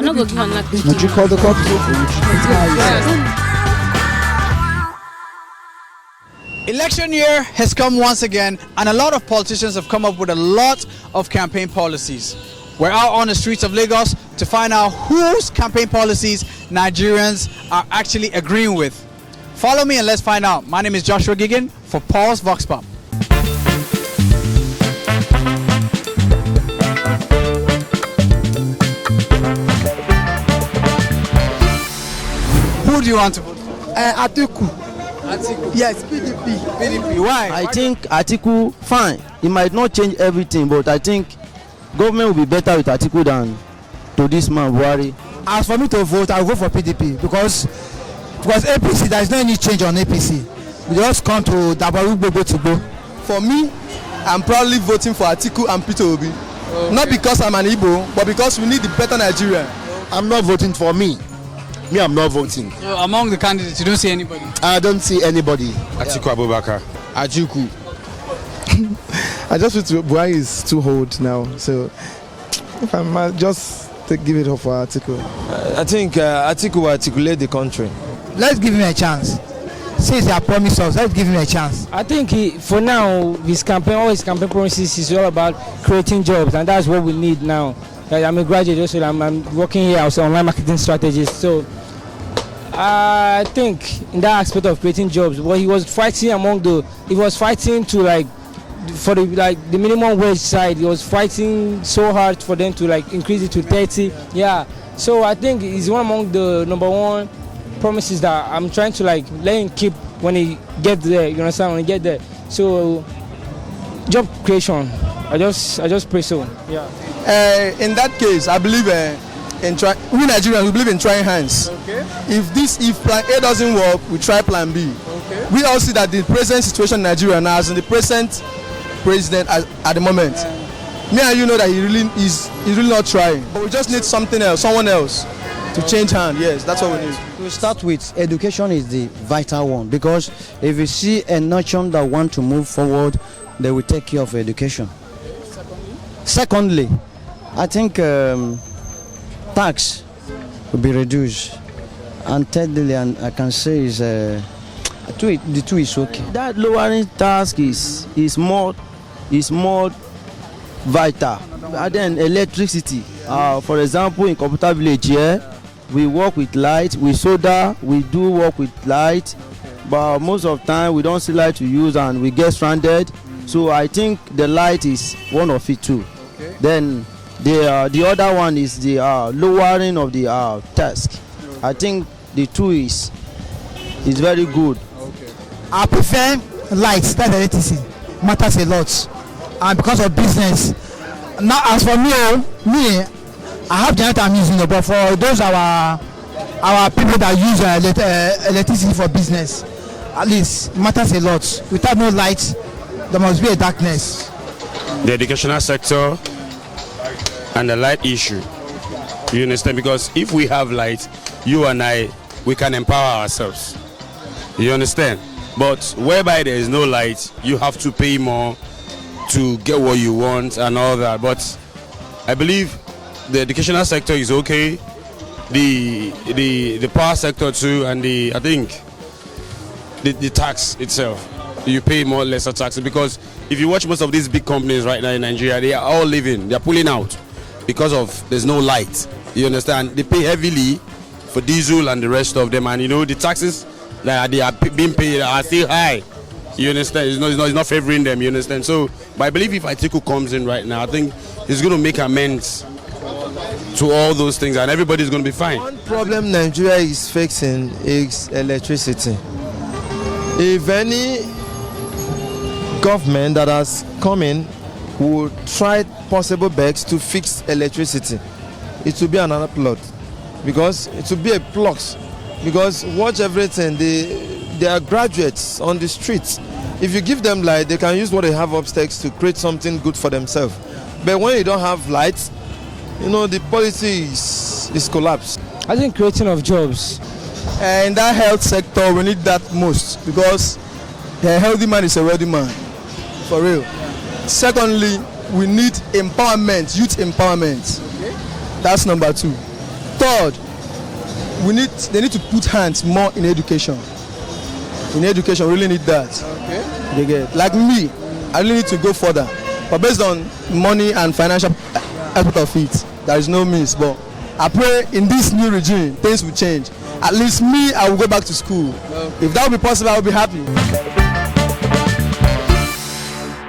not going to give another. Would you call the cops? Election year has come once again, and a lot of politicians have come up with a lot of campaign policies. We're out on the streets of Lagos to find out whose campaign policies Nigerians are actually agreeing with. Follow me and let's find out. My name is Joshua Gigan for Pulse Vox Pop. Who do you want to vote for? Atiku. Atiku. Yes, PDP. PDP. Why? I think Atiku, fine. It might not change everything, but I think government will be better with Atiku than to this man Buhari. As for me to vote, I'll vote for PDP because APC, there is no any change on APC. We just come to Dabaru Gbogbo to go. For me, I'm proudly voting for Atiku and Peter Obi. Okay. Not because I'm an Igbo, but because we need the better Nigeria. I'm not voting for me. I'm not voting. So among the candidates, you don't see anybody? I don't see anybody. Atiku Abubakar. Atiku. I just feel Buhari is too old now, so if I might just give it up for Atiku. I think Atiku will articulate the country. Let's give him a chance. Since he has promised us, let's give him a chance. I think for now, all his campaign promises is all about creating jobs, and that's what we need now. I'm a graduate also, I'm working here as an online marketing strategist, so I think in that aspect of creating jobs, what he was fighting to for the minimum wage side. He was fighting so hard for them to increase it to 30. Yeah, so I think it's one among the number one promises that I'm trying to let him keep when he gets there. You understand? When he get there, so job creation. I just pray so. Yeah. In that case, I believe we Nigerians, we believe in trying hands. Okay. If plan A doesn't work, we try plan B. Okay. We all see that the present situation in Nigeria now, as in the present president at the moment, me and you know that he's really not trying. But we just need something else, someone else to change hand. Yes, that's what we need. To start with, education is the vital one, because if you see a nation that want to move forward, they will take care of education. Secondly, I think tax will be reduced, and thirdly, and I can say is the two is okay. That lowering tax is more vital. And then electricity, for example, in Computer Village here, we work with light, with soda, we do work with light, but most of the time we don't see light to use and we get stranded. So I think the light is one of it too. Okay. Then the other one is the lowering of the tax. Okay. I think the two is very good. Okay. I prefer lights, that electricity matters a lot, and because of business. Now, as for me, I have generator I'm using, but for those our people that use electricity for business, at least it matters a lot. Without no light, there must be a darkness. The educational sector and the light issue. You understand? Because if we have light, you and I, we can empower ourselves. You understand? But whereby there is no light, you have to pay more to get what you want and all that. But I believe the educational sector is okay. The power sector too, and I think the tax itself. You pay more or lesser taxes, because if you watch most of these big companies right now in Nigeria, they are all leaving, they are pulling out because of there's no light. You understand? They pay heavily for diesel and the rest of them, and the taxes that they are being paid are still high. You understand? It's not favoring them. You understand? So, but I believe if Atiku comes in right now, I think he's going to make amends to all those things, and everybody's going to be fine. One problem Nigeria is facing is electricity. If any government that has come in would try possible best to fix electricity, it will be another plot, because it will be a plot. Because watch everything, they are graduates on the streets. If you give them light, they can use what they have upstairs to create something good for themselves. But when you don't have light, the policy is collapsed. I think creating of jobs. In that health sector, we need that most, because a healthy man is a wealthy man, for real. Secondly, we need empowerment, youth empowerment. Okay. That's number 2. Third, they need to put hands more in education. In education, we really need that. Okay. They get like me, I really need to go further. But based on money and financial aspect of it, there is no means. But I pray in this new regime, things will change. At least me, I will go back to school. Okay. If that will be possible, I will be happy.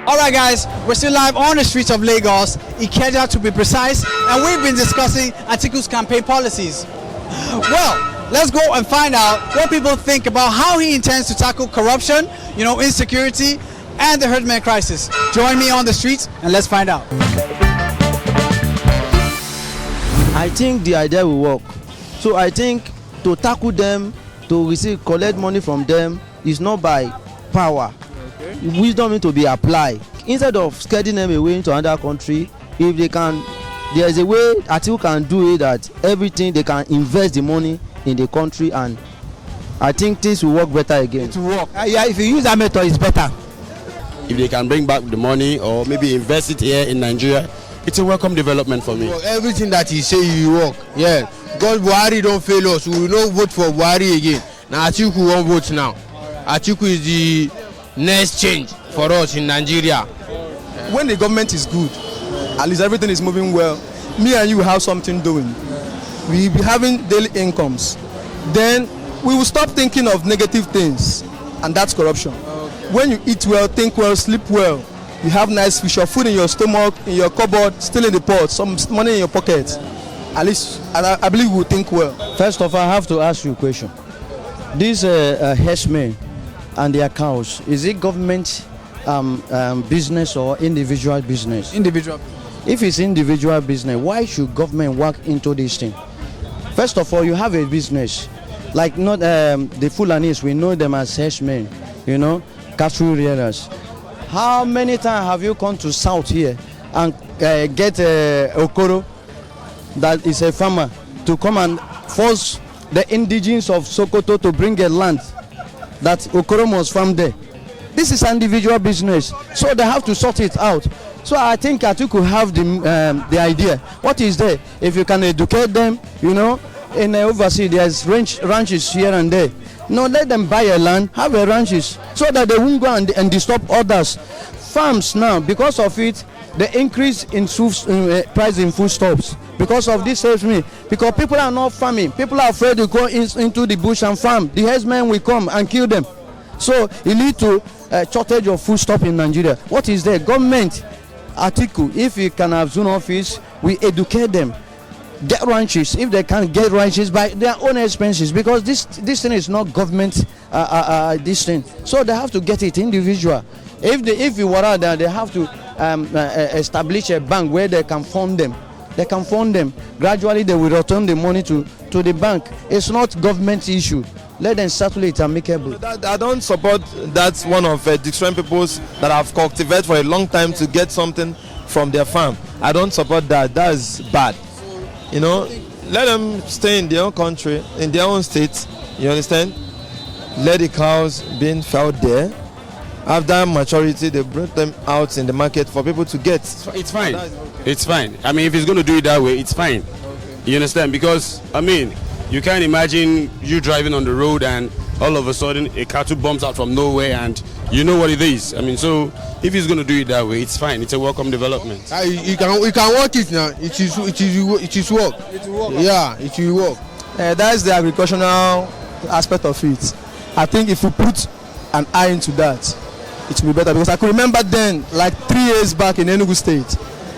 All right, guys, we're still live on the streets of Lagos, Ikeja to be precise, and we've been discussing Atiku's campaign policies. Well, let's go and find out what people think about how he intends to tackle corruption, insecurity, and the herdsmen crisis. Join me on the streets and let's find out. I think the idea will work. So I think to tackle them, to collect money from them, is not by power. Okay. Wisdom need to be applied. Instead of scaring them away into another country, if they can, there is a way Atiku can do it that everything they can invest the money in the country, and I think things will work better again. It will work. Yeah, if you use that method, it's better. If they can bring back the money or maybe invest it here in Nigeria, it's a welcome development for me. Well, everything that he say you work, yeah. God Buhari don't fail us. We will not vote for Buhari again. Now Atiku won't vote now. Atiku is the next change for us in Nigeria. When the government is good, at least everything is moving well, me and you will have something doing. We will be having daily incomes. Then we will stop thinking of negative things, and that's corruption. Okay. When you eat well, think well, sleep well, you have nice fish or food in your stomach, in your cupboard, still in the pot, some money in your pocket. At least I believe we will think well. First of all, I have to ask you a question. These herdsmen and their cows, is it government business or individual business? Individual. If it's individual business, why should government work into this thing? First of all, you have a business. Like not the Fulanis, we know them as herdsmen, cattle rearers. How many times have you come to South here and get Okoro, that is a farmer, to come and force the indigenes of Sokoto to bring a land that Okoro must farm there? This is an individual business, so they have to sort it out. So I think Atiku have the idea. What is there? If you can educate them, in overseas there's ranches here and there. No, let them buy a land, have a ranches, so that they won't go and disturb others. Farms now, because of it, the increase in price in foodstuffs. Because of this helps me. Because people are not farming. People are afraid to go into the bush and farm. The herdsmen will come and kill them. So you need to shortage of foodstuff in Nigeria. What is there? Government, Atiku, if you can have zone office, we educate them. Get ranches if they can get ranches by their own expenses, because this thing is not government this thing, so they have to get it individual. If you were out there, they have to establish a bank where they can fund them. Gradually they will return the money to the bank. It's not government issue. Let them settle it amicably. I don't support that's one of different peoples that have cultivated for a long time to get something from their farm. I don't support that. That is bad. Let them stay in their own country, in their own state. You understand? Let the cows being fed there. After maturity, they bring them out in the market for people to get. It's fine. It's fine. I mean, if he's going to do it that way, it's fine. You understand? Because, you can't imagine you driving on the road and all of a sudden a cattle bumps out from nowhere and you know what it is. So if he's going to do it that way, it's fine. It's a welcome development. You can work it now. It is work. It will work. Yeah, it will work. That's the agricultural aspect of it. I think if we put an eye into that, it will be better. Because I could remember then, like 3 years back in Enugu State,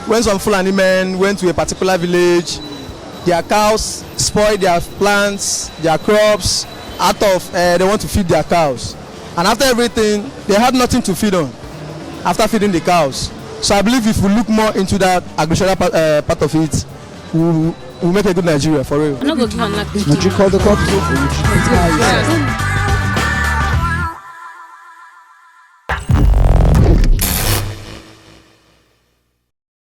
when some Fulani men went to a particular village, their cows spoil their plants, their crops, they want to feed their cows. And after everything, they had nothing to feed on after feeding the cows. So I believe if we look more into that agricultural part of it, we'll make a good Nigeria for real. Would you call the cops?